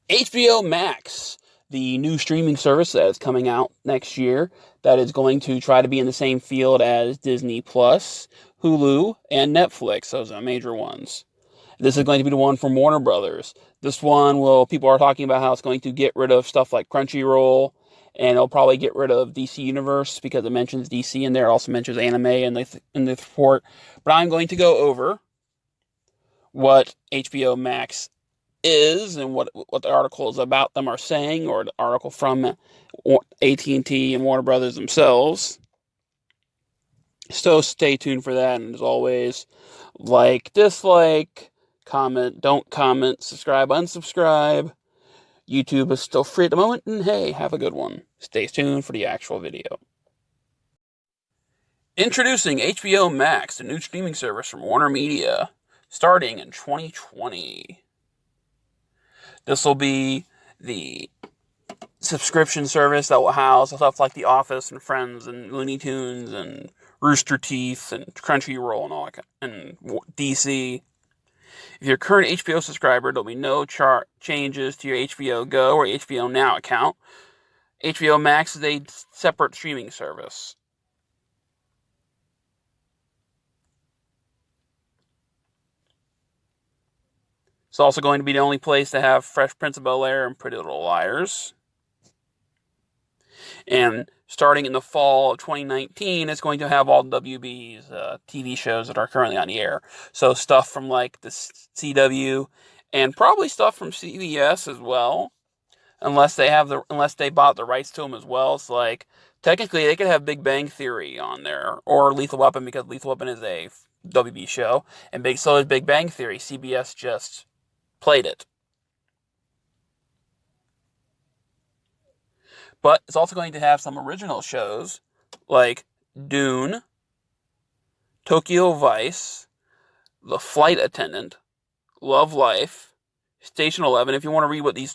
HBO Max, the new streaming service that is coming out next year, that is going to try to be in the same field as Disney Plus, Hulu, and Netflix. Those are major ones. This is going to be the one from Warner Brothers. This one people are talking about how it's going to get rid of stuff like Crunchyroll, and it'll probably get rid of DC Universe because it mentions DC in there. It also mentions anime in the report. But I'm going to go over what HBO Max is and what the articles about them are saying, or the article from AT&T and Warner Brothers themselves. So stay tuned for that, and as always, like, dislike, comment, don't comment, subscribe, unsubscribe. YouTube is still free at the moment, and hey, have a good one. Stay tuned for the actual video. Introducing HBO Max, the new streaming service from Warner Media, starting in 2020. This will be the subscription service that will house stuff like The Office and Friends and Looney Tunes and Rooster Teeth and Crunchyroll and all that, and DC. If you're a current HBO subscriber, there'll be no changes to your HBO Go or HBO Now account. HBO Max is a separate streaming service. It's also going to be the only place to have Fresh Prince of Bel-Air and Pretty Little Liars. And starting in the fall of 2019, it's going to have all WB's TV shows that are currently on the air. So stuff from like the CW and probably stuff from CBS as well, unless they bought the rights to them as well. It's like technically they could have Big Bang Theory on there or Lethal Weapon, because Lethal Weapon is a WB show, and so is Big Bang Theory. CBS just played it. But it's also going to have some original shows like Dune, Tokyo Vice, The Flight Attendant, Love Life, Station 11. If you want to read what these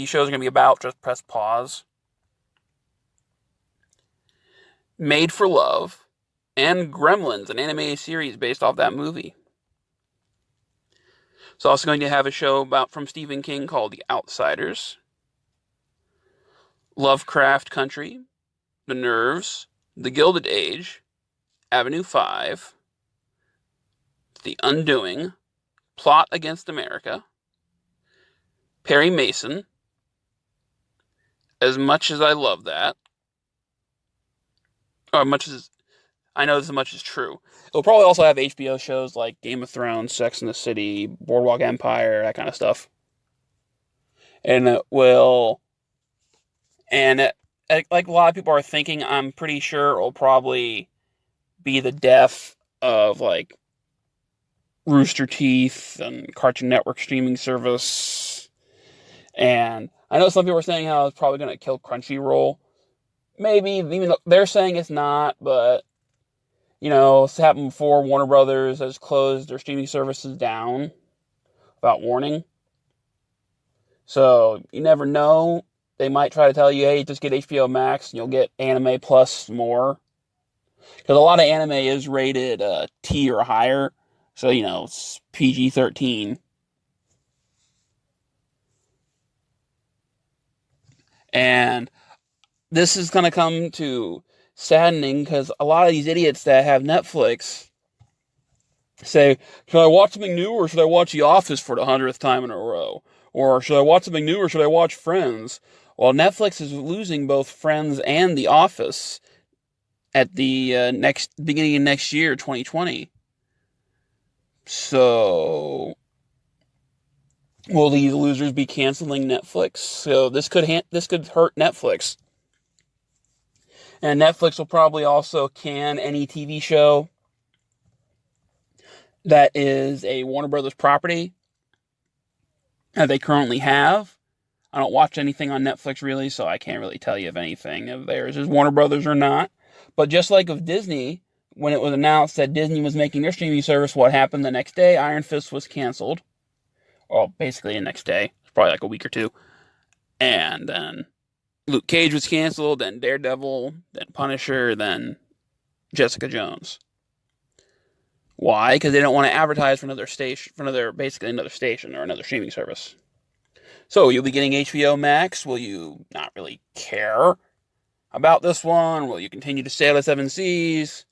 shows are going to be about, just press pause. Made for Love, and Gremlins, an animated series based off that movie. It's also going to have a show from Stephen King called The Outsiders, Lovecraft Country, The Nerves, The Gilded Age, Avenue 5, The Undoing, Plot Against America, Perry Mason, As Much as I Love That, or Much as I Know As Much is True. It'll probably also have HBO shows like Game of Thrones, Sex and the City, Boardwalk Empire, that kind of stuff. And it will... And like a lot of people are thinking, I'm pretty sure it'll probably be the death of like Rooster Teeth and Cartoon Network streaming service. And I know some people are saying how it's probably going to kill Crunchyroll. Maybe, even though they're saying it's not, but it's happened before. Warner Brothers has closed their streaming services down without warning. So you never know. They might try to tell you, hey, just get HBO Max and you'll get anime plus more. Because a lot of anime is rated T or higher. So, it's PG-13. And this is going to come to saddening because a lot of these idiots that have Netflix say, should I watch something new or should I watch The Office for the 100th time in a row? Or should I watch something new or should I watch Friends? Well, Netflix is losing both Friends and The Office at the beginning of next year, 2020. So, will these losers be canceling Netflix? So this could hurt Netflix. And Netflix will probably also can any TV show that is a Warner Brothers property that they currently have. I don't watch anything on Netflix really, so I can't really tell you if anything of theirs is Warner Brothers or not. But just like with Disney, when it was announced that Disney was making their streaming service, what happened the next day? Iron Fist was canceled. Well, basically the next day. Probably like a week or two. And then Luke Cage was canceled, then Daredevil, then Punisher, then Jessica Jones. Why? Because they don't want to advertise for another station or another streaming service. So, you'll be getting HBO Max. Will you not really care about this one? Will you continue to sail the seven seas?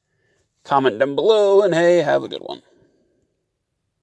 Comment down below, and hey, have a good one.